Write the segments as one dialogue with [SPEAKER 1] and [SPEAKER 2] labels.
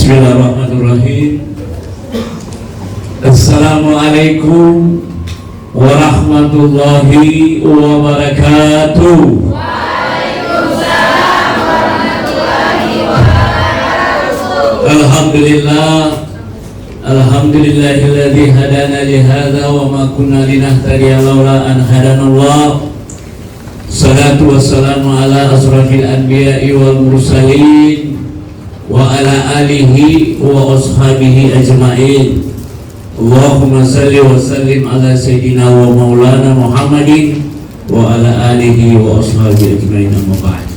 [SPEAKER 1] Bismillahirrahmanirrahim. Assalamualaikum warahmatullahi wabarakatuh.
[SPEAKER 2] Waalaikumsalam warahmatullahi wabarakatuh.
[SPEAKER 1] Alhamdulillahilladzi hadana li hadza wa ma kunna linahtadiya laula an hadanallah. Salatu wassalamu ala asrafil anbiya'i wal mursalin wa ala alihi wa ashabihi ajma'in. Allahumma salli wa sallim ala sayyidina wa maulana Muhammadin wa ala alihi wa ashabihi ajma'in. Amma ba'd.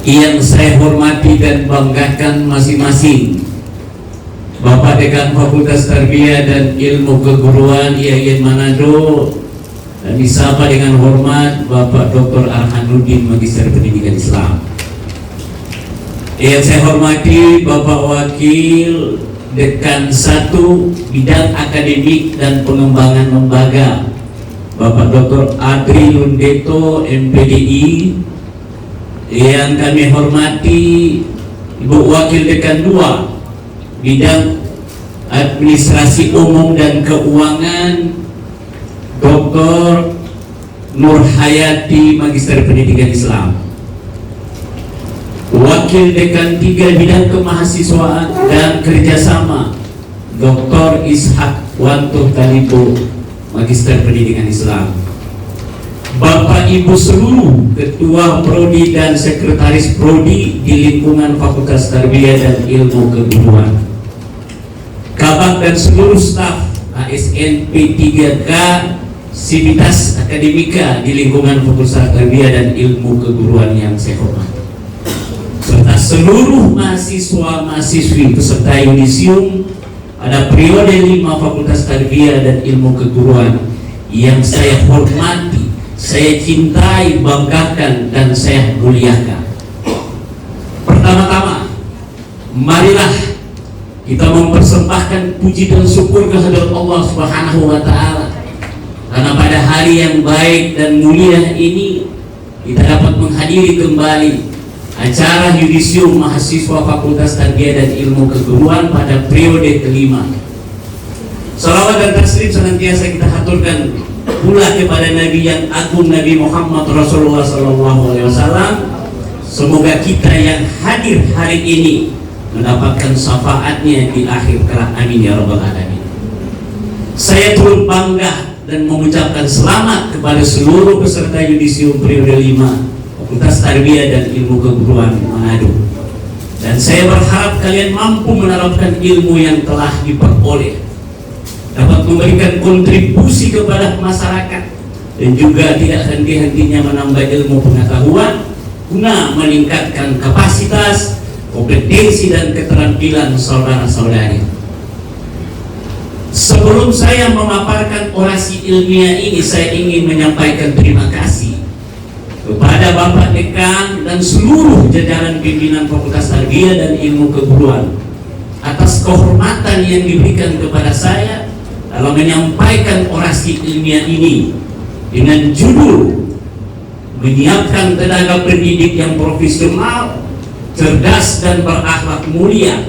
[SPEAKER 1] Yang saya hormati dan banggakan masing-masing Bapak Dekan Fakultas Tarbiyah dan Ilmu Keguruan IAIN Manado, dan disapa dengan hormat Bapak Dr. Arhanuddin, Magister Pendidikan Islam. Yang saya hormati Bapak Wakil Dekan 1 Bidang Akademik dan Pengembangan Lembaga, Bapak Dr. Adri Lundeto, MPDI. Yang kami hormati Ibu Wakil Dekan 2 Bidang Administrasi Umum dan Keuangan, Dr. Nur Hayati, Magister Pendidikan Islam. Wakil Dekan 3 Bidang Kemahasiswaan dan Kerjasama, Dr. Ishak Wanto Talibo, Magister Pendidikan Islam. Bapak Ibu seluruh Ketua Prodi dan Sekretaris Prodi di lingkungan Fakultas Tarbiyah dan Ilmu Keguruan, Kabak dan seluruh staf ASN P3K Sivitas Akademika di lingkungan Fakultas Tarbiyah dan Ilmu Keguruan yang saya hormati, serta seluruh mahasiswa-mahasiswi peserta yudisium pada periode 5 Fakultas Tarbiyah dan Ilmu Keguruan yang saya hormati, saya cintai, banggakan, dan saya muliakan. Pertama-tama, marilah kita mempersembahkan puji dan syukur kehadirat Allah Subhanahu wa Ta'ala, karena pada hari yang baik dan mulia ini kita dapat menghadiri kembali acara yudisium mahasiswa Fakultas Tarbiyah dan Ilmu Keguruan pada periode kelima. Salawat dan taslim senantiasa kita haturkan pula kepada Nabi yang agung, Nabi Muhammad Rasulullah SAW. Semoga kita yang hadir hari ini mendapatkan syafaatnya di akhir kelak. Amin ya rabbal alamin. Saya turut bangga dan mengucapkan selamat kepada seluruh peserta yudisium periode 5 Fakultas Tarbiyah dan Ilmu Keguruan Manado. Dan saya berharap kalian mampu menerapkan ilmu yang telah diperoleh, dapat memberikan kontribusi kepada masyarakat, dan juga tidak henti-hentinya menambah ilmu pengetahuan guna meningkatkan kapasitas, kompetensi, dan keterampilan saudara-saudari. Sebelum saya memaparkan orasi ilmiah ini, saya ingin menyampaikan terima kasih kepada Bapak Dekan dan seluruh jajaran pimpinan Fakultas Tarbiyah dan Ilmu Keguruan atas kehormatan yang diberikan kepada saya dalam menyampaikan orasi ilmiah ini dengan judul menyiapkan tenaga pendidik yang profesional, cerdas, dan berakhlak mulia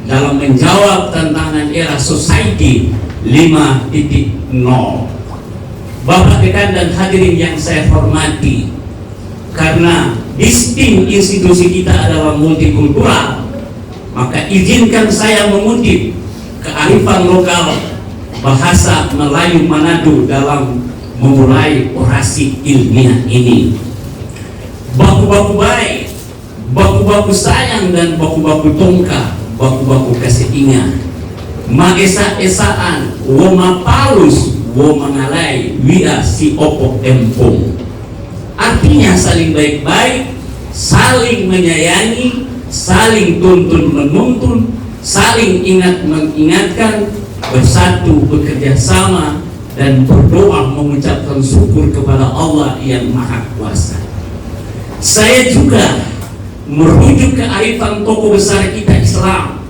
[SPEAKER 1] dalam menjawab tantangan era society 5.0. Bapak Dekan dan hadirin yang saya hormati, karena disting institusi kita adalah multikultural, maka izinkan saya mengutip kearifan lokal bahasa Melayu Manado dalam memulai orasi ilmiah ini. Baku-baku baik, baku-baku sayang, dan baku-baku tongka, baku-baku kasih ingat, maesa-esaan, woma palus, woma ngalai, wia si opok empong. Artinya saling baik-baik, saling menyayangi, saling tuntun menuntun, saling ingat mengingatkan, bersatu, bekerja sama, dan berdoa mengucapkan syukur kepada Allah yang Maha Kuasa. Saya juga merujuk ke arifan tokoh besar kita Islam,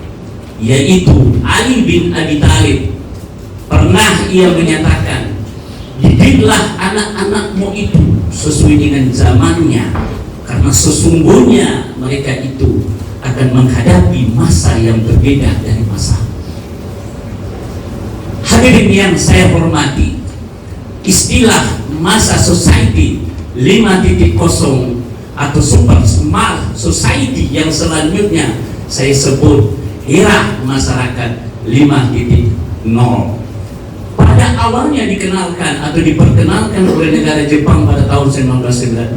[SPEAKER 1] yaitu Ali bin Abi Thalib. Pernah ia menyatakan, didiklah anak-anakmu itu sesuai dengan zamannya, karena sesungguhnya mereka itu akan menghadapi masa yang berbeda dari masa. Hadirin yang saya hormati, istilah masa society 5.0 atau super smart society yang selanjutnya saya sebut era masyarakat 5.0. Pada awalnya dikenalkan atau diperkenalkan oleh negara Jepang pada tahun 1919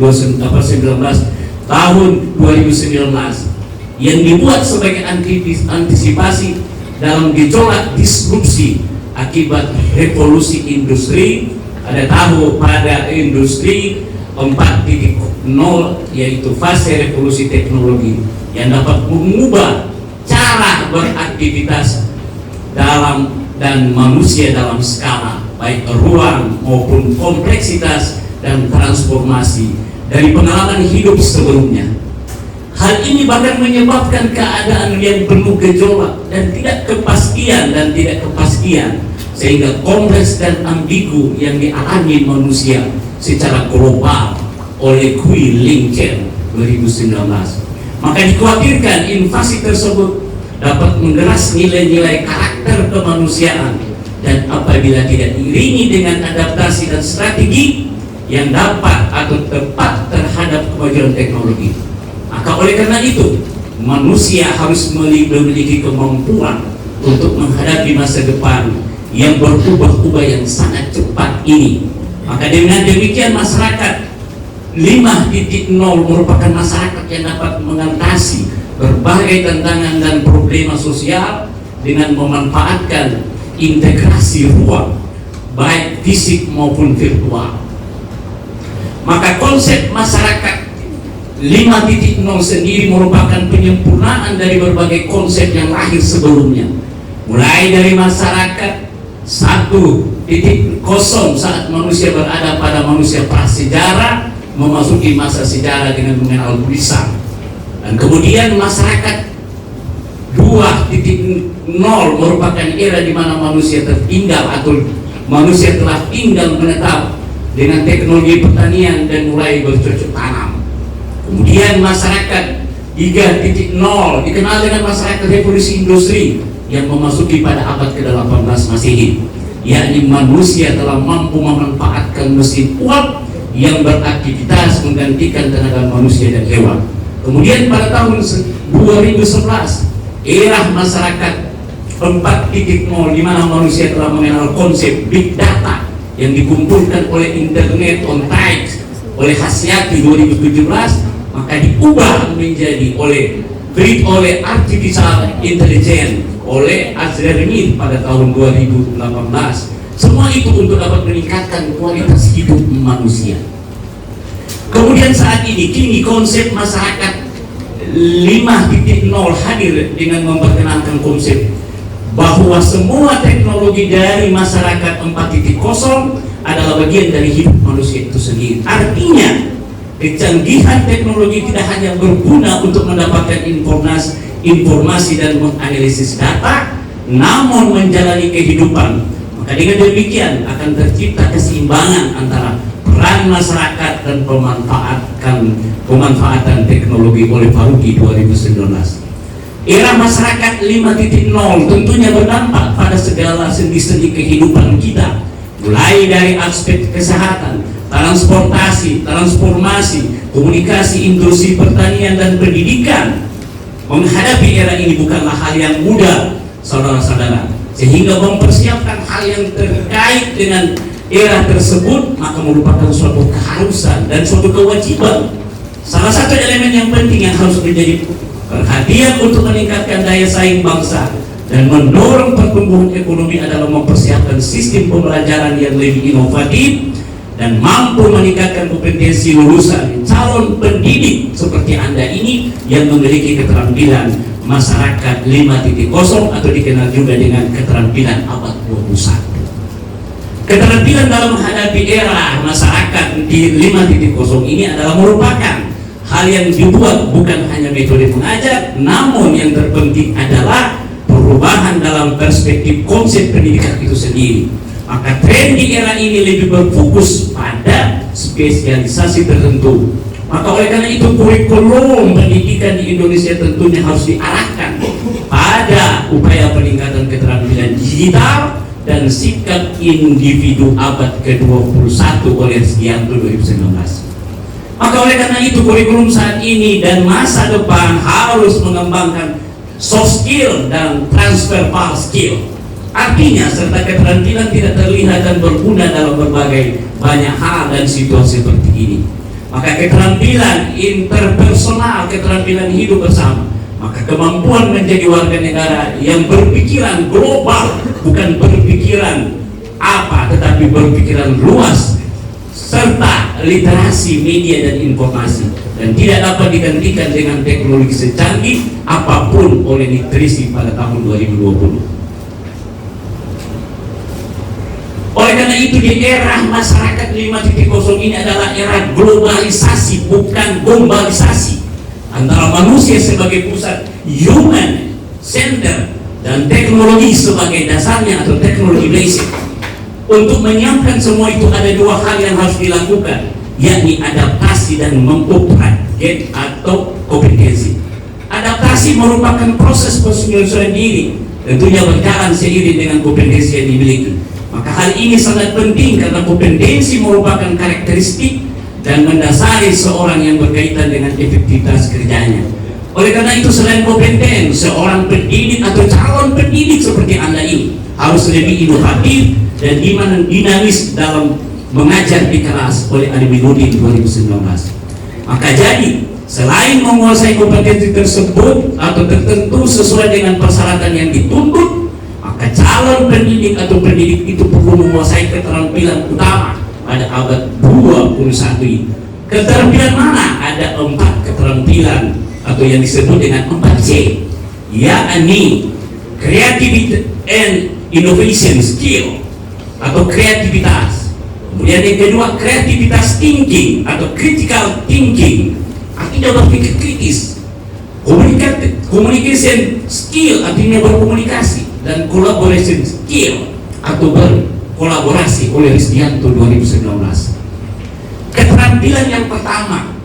[SPEAKER 1] yang dibuat sebagai antisipasi dalam gejolak disrupsi akibat revolusi industri pada industri 4.0, yaitu fase revolusi teknologi yang dapat mengubah cara beraktivitas dan manusia dalam skala baik ruang maupun kompleksitas dan transformasi dari pengalaman hidup sebelumnya. Hal ini bahkan menyebabkan keadaan yang penuh gejolak dan tidak kepastian sehingga kompleks dan ambigu yang dialami manusia secara global oleh Kui Lingchen 2019. Maka dikhawatirkan invasi tersebut dapat mengeras nilai-nilai karakter kemanusiaan, dan apabila tidak diiringi dengan adaptasi dan strategi yang dapat atau tepat terhadap kemajuan teknologi, maka oleh karena itu manusia harus memiliki kemampuan untuk menghadapi masa depan yang berubah-ubah yang sangat cepat ini. Maka dengan demikian masyarakat 5.0 merupakan masyarakat yang dapat mengatasi berbagai tantangan dan problema sosial dengan memanfaatkan integrasi ruang baik fisik maupun virtual. Maka konsep masyarakat 5.0 sendiri merupakan penyempurnaan dari berbagai konsep yang lahir sebelumnya, mulai dari masyarakat 1.0 saat manusia berada pada manusia prasejarah memasuki masa sejarah dengan mengenal tulisan, dan kemudian masyarakat 2.0 merupakan era di mana manusia tertinggal atau manusia telah tinggal menetap dengan teknologi pertanian dan mulai bercocok tanam. Kemudian masyarakat 3.0 dikenal dengan masyarakat revolusi industri yang memasuki pada abad ke-18 Masehi, yakni manusia telah mampu memanfaatkan mesin uap yang beraktivitas menggantikan tenaga manusia dan hewan. Kemudian pada tahun 2011 era masyarakat 4.0 di mana manusia telah mengenal konsep big data yang dikumpulkan oleh internet on tides oleh Hasyati 2017, maka diubah menjadi oleh artificial intelligence oleh Azrarmid pada tahun 2018. Semua itu untuk dapat meningkatkan kualitas hidup manusia. Kemudian saat ini kini konsep masyarakat 5.0 hadir dengan memperkenalkan konsep bahwa semua teknologi dari masyarakat 4.0 adalah bagian dari hidup manusia itu sendiri. Artinya kecanggihan teknologi tidak hanya berguna untuk mendapatkan informasi dan menganalisis data, namun menjalani kehidupan. Maka dengan demikian akan tercipta keseimbangan antara peran masyarakat dan pemanfaatan teknologi oleh Faruqi 2019. Era masyarakat 5.0 tentunya berdampak pada segala sendi-sendi kehidupan kita, mulai dari aspek kesehatan, transportasi, transformasi, komunikasi, industri pertanian dan pendidikan. Menghadapi era ini bukanlah hal yang mudah, saudara-saudara, sehingga mempersiapkan hal yang terkait dengan era tersebut maka merupakan suatu keharusan dan suatu kewajiban. Salah satu elemen yang penting yang harus menjadi perhatian untuk meningkatkan daya saing bangsa dan mendorong pertumbuhan ekonomi adalah mempersiapkan sistem pembelajaran yang lebih inovatif dan mampu meningkatkan kompetensi lulusan calon pendidik seperti Anda ini yang memiliki keterampilan masyarakat 5.0 atau dikenal juga dengan keterampilan abad 21. Keterampilan dalam menghadapi era masyarakat di 5.0 ini adalah merupakan hal yang dibuat bukan hanya metode mengajar, namun yang terpenting adalah perubahan dalam perspektif konsep pendidikan itu sendiri. Maka tren di era ini lebih berfokus pada spesialisasi tertentu, Maka oleh karena itu kurikulum pendidikan di Indonesia tentunya harus diarahkan pada upaya peningkatan keterampilan digital dan sikap individu abad ke-21 oleh Risdianto 2019. Maka oleh karena itu kurikulum saat ini dan masa depan harus mengembangkan soft skill dan transferable skill. Artinya serta keterampilan tidak terlihat dan berguna dalam berbagai banyak hal dan situasi seperti ini. Maka keterampilan interpersonal, keterampilan hidup bersama, maka kemampuan menjadi warga negara yang berpikiran global, bukan berpikiran apa, tetapi berpikiran luas, serta literasi media dan informasi, dan tidak dapat digantikan dengan teknologi secanggih apapun oleh nutrisi pada tahun 2020. Oleh karena itu di era masyarakat 5.0 ini adalah era globalisasi, bukan globalisasi, antara manusia sebagai pusat, human center, dan teknologi sebagai dasarnya atau teknologi basic. Untuk menyiapkan semua itu ada dua hal yang harus dilakukan, yakni adaptasi dan mempupgrade atau kompetensi. Adaptasi merupakan proses penyesuaian diri, tentunya berjalan seiring dengan kompetensi yang dimiliki. Maka hal ini sangat penting karena kompetensi merupakan karakteristik dan mendasari seorang yang berkaitan dengan efektivitas kerjanya. Oleh karena itu selain kompeten, seorang pendidik atau calon pendidik seperti Anda ini harus lebih inovatif dan dinamis dalam mengajar di kelas oleh Aliminudin 2019. Maka jadi selain menguasai kompetensi tersebut atau tertentu sesuai dengan persyaratan yang dituntut, maka calon pendidik atau pendidik itu perlu menguasai keterampilan utama pada abad 21 ini. Keterampilan mana? Ada 4 keterampilan atau yang disebut dengan 4C, yakni creativity and innovation skill atau kreativitas. Kemudian yang kedua kreativitas thinking atau critical thinking, artinya berpikir kritis. Communication skill artinya berkomunikasi, dan collaboration skill atau berkolaborasi oleh Risdianto 2019. Keterampilan yang pertama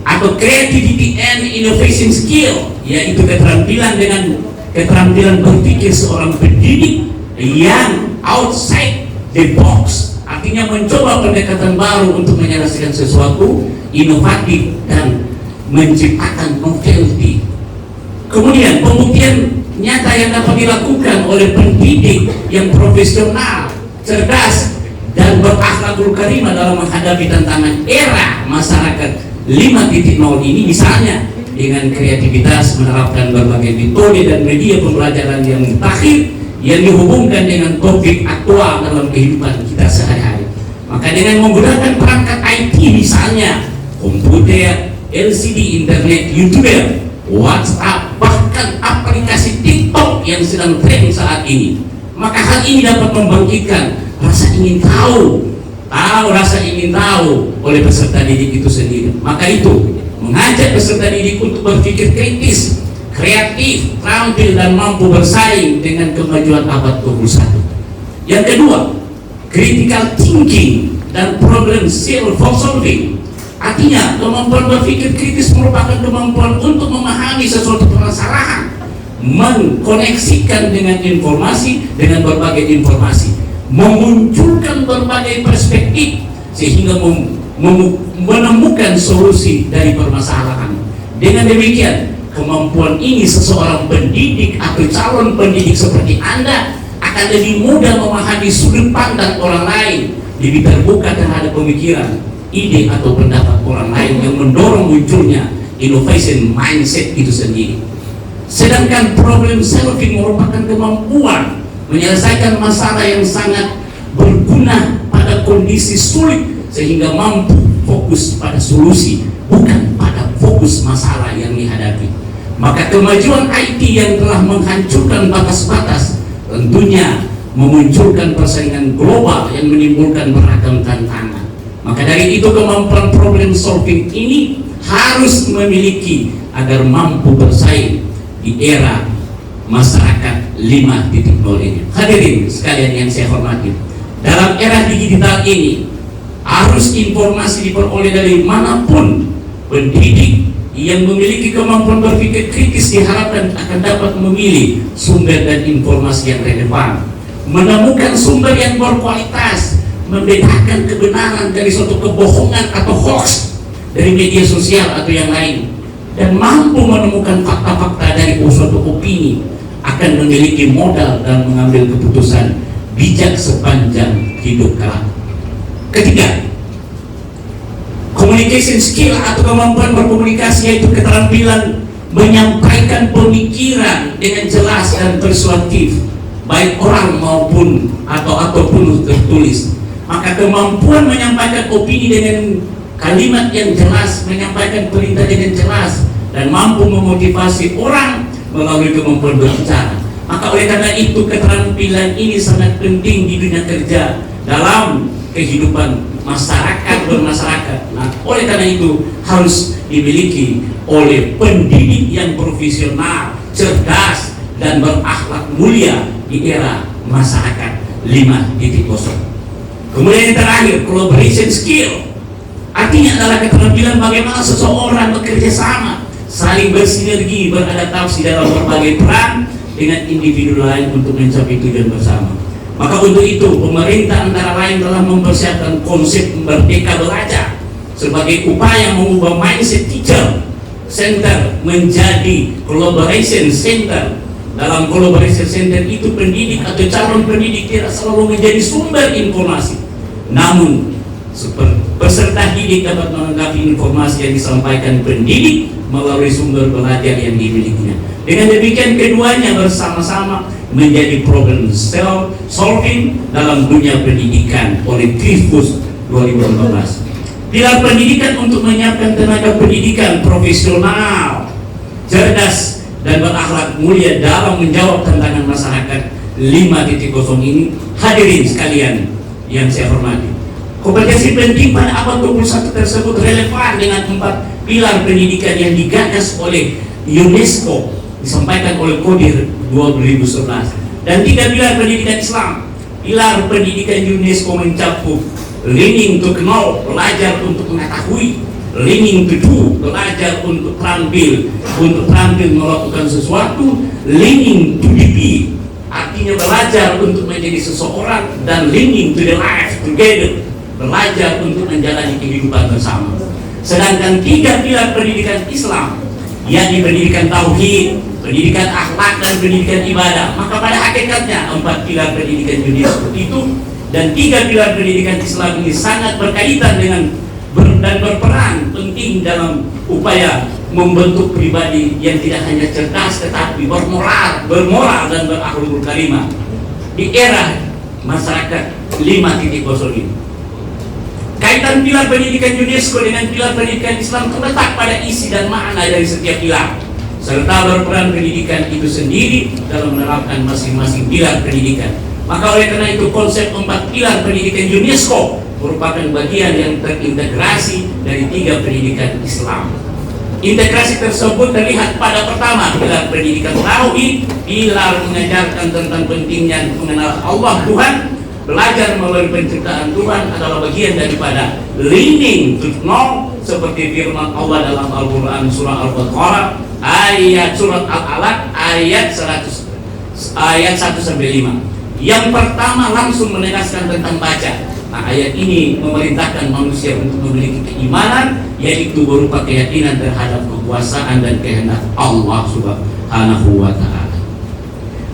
[SPEAKER 1] atau creativity and innovation skill, yaitu keterampilan berpikir seorang pendidik yang outside the box, artinya mencoba pendekatan baru untuk menyelesaikan sesuatu inovatif dan menciptakan novelty. Kemudian pembuktian nyata yang dapat dilakukan oleh pendidik yang profesional, cerdas, dan berakhlakul karimah dalam menghadapi tantangan era masyarakat 5.0 ini, misalnya dengan kreativitas menerapkan berbagai metode dan media pembelajaran yang mutakhir yang dihubungkan dengan topik aktual dalam kehidupan kita sehari-hari. Maka dengan menggunakan perangkat IT, misalnya komputer, LCD, internet, YouTuber, WhatsApp, bahkan aplikasi TikTok yang sedang tren saat ini, maka hal ini dapat membangkitkan rasa ingin tahu oleh peserta didik itu sendiri. Maka itu mengajak peserta didik untuk berpikir kritis, kreatif, terampil, dan mampu bersaing dengan kemajuan abad 21. Yang kedua, critical thinking dan problem solving. Artinya kemampuan berpikir kritis merupakan kemampuan untuk memahami sesuatu permasalahan, mengkoneksikan dengan informasi, dengan berbagai informasi, memunculkan berbagai perspektif sehingga menemukan solusi dari permasalahan. Dengan demikian, kemampuan ini seseorang pendidik atau calon pendidik seperti Anda akan lebih mudah memahami sudut pandang orang lain, lebih terbuka terhadap pemikiran, ide atau pendapat orang lain yang mendorong munculnya innovation mindset itu sendiri. Sedangkan problem solving merupakan kemampuan menyelesaikan masalah yang sangat berguna pada kondisi sulit sehingga mampu fokus pada solusi, bukan pada fokus masalah yang dihadapi. Maka kemajuan IT yang telah menghancurkan batas-batas tentunya memunculkan persaingan global yang menimbulkan beragam tantangan. Maka dari itu kemampuan problem solving ini harus memiliki agar mampu bersaing di era masyarakat 5.0 ini. Hadirin sekalian yang saya hormati, dalam era digital ini arus informasi diperoleh dari manapun Pendidik yang memiliki kemampuan berpikir kritis diharapkan akan dapat memilih sumber dan informasi yang relevan, menemukan sumber yang berkualitas, membedakan kebenaran dari suatu kebohongan atau hoax dari media sosial atau yang lain, dan mampu menemukan fakta-fakta dari suatu opini, akan memiliki modal dalam mengambil keputusan bijak sepanjang hidup kelak. Ketiga, communication skill atau kemampuan berkomunikasi, yaitu keterampilan menyampaikan pemikiran dengan jelas dan persuasif, baik orang maupun ataupun tertulis. Maka kemampuan menyampaikan opini dengan kalimat yang jelas, menyampaikan perintah dengan jelas, dan mampu memotivasi orang melalui kemampuan berbicara. Maka oleh karena itu keterampilan ini sangat penting di dunia kerja dalam kehidupan masyarakat bermasyarakat. Nah, oleh karena itu harus dimiliki oleh pendidik yang profesional, cerdas, dan berakhlak mulia di era masyarakat 5.0. Kemudian yang terakhir, collaboration skill. Artinya adalah keterampilan bagaimana seseorang bekerja sama, saling bersinergi, beradaptasi dalam berbagai peran dengan individu lain untuk mencapai tujuan bersama. Maka untuk itu pemerintah antara lain telah mempersiapkan konsep Merdeka Belajar sebagai upaya mengubah mindset teacher center menjadi collaboration center. Dalam collaboration center itu pendidik atau calon pendidik tidak selalu menjadi sumber informasi, namun peserta didik dapat menanggapi informasi yang disampaikan pendidik melalui sumber belajar yang dimilikinya. Dengan demikian keduanya bersama-sama menjadi problem solving dalam dunia pendidikan oleh Trifus 2014. Pilar pendidikan untuk menyiapkan tenaga pendidikan profesional, cerdas, dan berakhlak mulia dalam menjawab tantangan masyarakat 5.0 ini. Hadirin sekalian yang saya hormati, kompetensi penting pada abad 21 tersebut relevan dengan 4 pilar pendidikan yang digagas oleh UNESCO, disampaikan oleh Kodir 2011, dan 3 pilar pendidikan Islam. Pilar pendidikan UNESCO mencakup learning to know, belajar untuk mengetahui; learning to do, belajar untuk terampil melakukan sesuatu; learning to be, artinya belajar untuk menjadi seseorang; dan learning to the life together, belajar untuk menjalani kehidupan bersama. Sedangkan 3 pilar pendidikan Islam, yakni pendidikan tauhid, pendidikan akhlak, dan pendidikan ibadah, maka pada hakikatnya 4 pilar pendidikan UNESCO itu dan 3 pilar pendidikan Islam ini sangat berkaitan dengan dan berperan penting dalam upaya membentuk pribadi yang tidak hanya cerdas tetapi bermoral dan berakhlakul karimah di era masyarakat 5.0 ini. Kaitan pilar pendidikan UNESCO dengan pilar pendidikan Islam terletak pada isi dan makna dari setiap pilar, serta berperan pendidikan itu sendiri dalam menerapkan masing-masing pilar pendidikan. Maka oleh karena itu konsep 4 pilar pendidikan UNESCO merupakan bagian yang terintegrasi dari 3 pendidikan Islam. Integrasi tersebut terlihat pada pertama, pilar pendidikan tauhid, pilar mengajarkan tentang pentingnya mengenal Allah Tuhan. Belajar melalui penciptaan Tuhan adalah bagian daripada learning to know, seperti firman Allah dalam Al-Quran surah Al-Baqarah surat Al-Alaq ayat 100 ayat 1-5. Yang pertama langsung menegaskan tentang baca. Nah, ayat ini memerintahkan manusia untuk memiliki keimanan, yaitu berupa keyakinan terhadap kekuasaan dan kehendak Allah Subhanahu wa Ta'ala.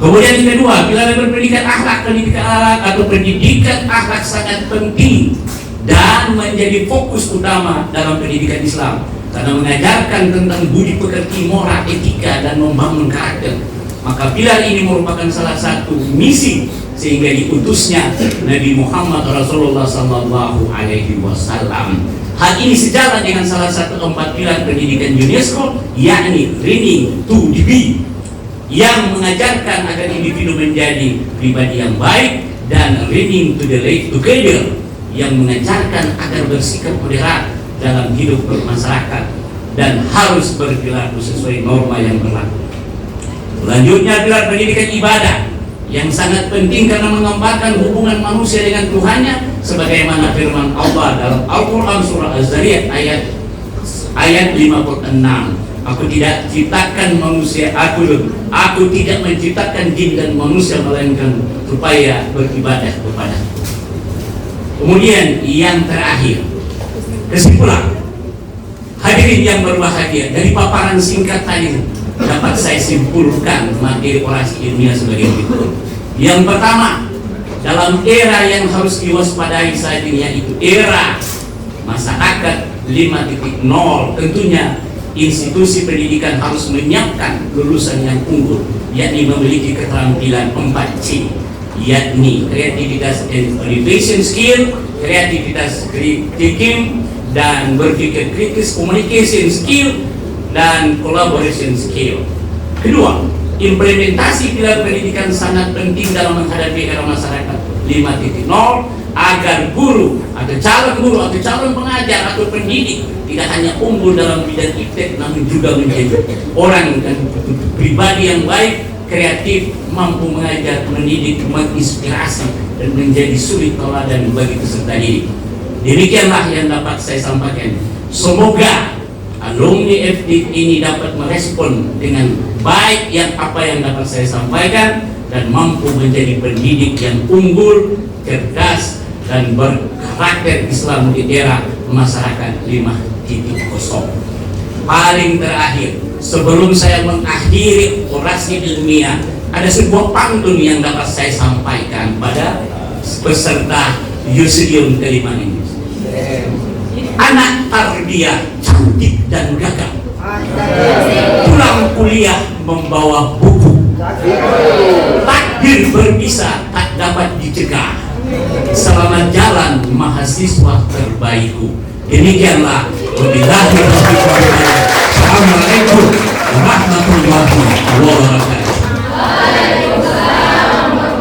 [SPEAKER 1] Kemudian yang kedua, pilar berpendidikan akhlak. Pendidikan akhlak atau pendidikan akhlak sangat penting dan menjadi fokus utama dalam pendidikan Islam, karena mengajarkan tentang budi pekerti, moral, etika, dan membangun karakter. Maka pilar ini merupakan salah satu misi sehingga diutusnya Nabi Muhammad Rasulullah Sallallahu Alaihi Wasallam. Hal ini sejalan dengan salah satu 4 pilar pendidikan UNESCO, yakni learning to be, yang mengajarkan agar individu menjadi pribadi yang baik, dan learning to the life together, yang mengajarkan agar bersikap moderat dalam hidup bermasyarakat dan harus berperilaku sesuai norma yang berlaku. Selanjutnya pilar pendidikan ibadah yang sangat penting karena menggambarkan hubungan manusia dengan Tuhannya, sebagaimana firman Allah dalam Al-Quran surah Az-Zariyat ayat ayat 56. Aku tidak ciptakan manusia, aku tidak menciptakan jin dan manusia melainkan supaya beribadah kepada. Kemudian yang terakhir, kesimpulan. Hadirin yang berbahagia, dari paparan singkat tadi dapat saya simpulkan materi orasi ilmiah sebagai berikut. Yang pertama, dalam era yang harus diwaspadai saat ini, yaitu era masyarakat 5.0, tentunya institusi pendidikan harus menyiapkan lulusan yang unggul, yakni memiliki keterampilan 4C, yakni kreativitas and innovation skill, kreativitas thinking dan berpikir kritis, communication skill, dan collaboration skill. Kedua, implementasi pilar pendidikan sangat penting dalam menghadapi era masyarakat 5.0 agar guru atau calon pengajar atau pendidik tidak hanya unggul dalam bidang iptek, namun juga menjadi orang dan pribadi yang baik, kreatif, mampu mengajar, mendidik, menginspirasi, dan menjadi suri tauladan bagi peserta didik. Demikianlah yang dapat saya sampaikan. Semoga alumni FDIK ini dapat merespon dengan baik apa yang dapat saya sampaikan dan mampu menjadi pendidik yang unggul, cerdas, dan berkarakter Islam di era masyarakat 5.0. Paling terakhir, sebelum saya mengakhiri orasi ilmiah, ada sebuah pantun yang dapat saya sampaikan pada peserta Yusidium kelima ini. Anak tarbiyah cantik dan gagah, pulang kuliah membawa buku, takdir berbisa tak dapat dicegah. Selamat jalan mahasiswa terbaikku. Demikianlah. Wabillahi taufiq wal hidayah. Assalamualaikum warahmatullahi wabarakatuh.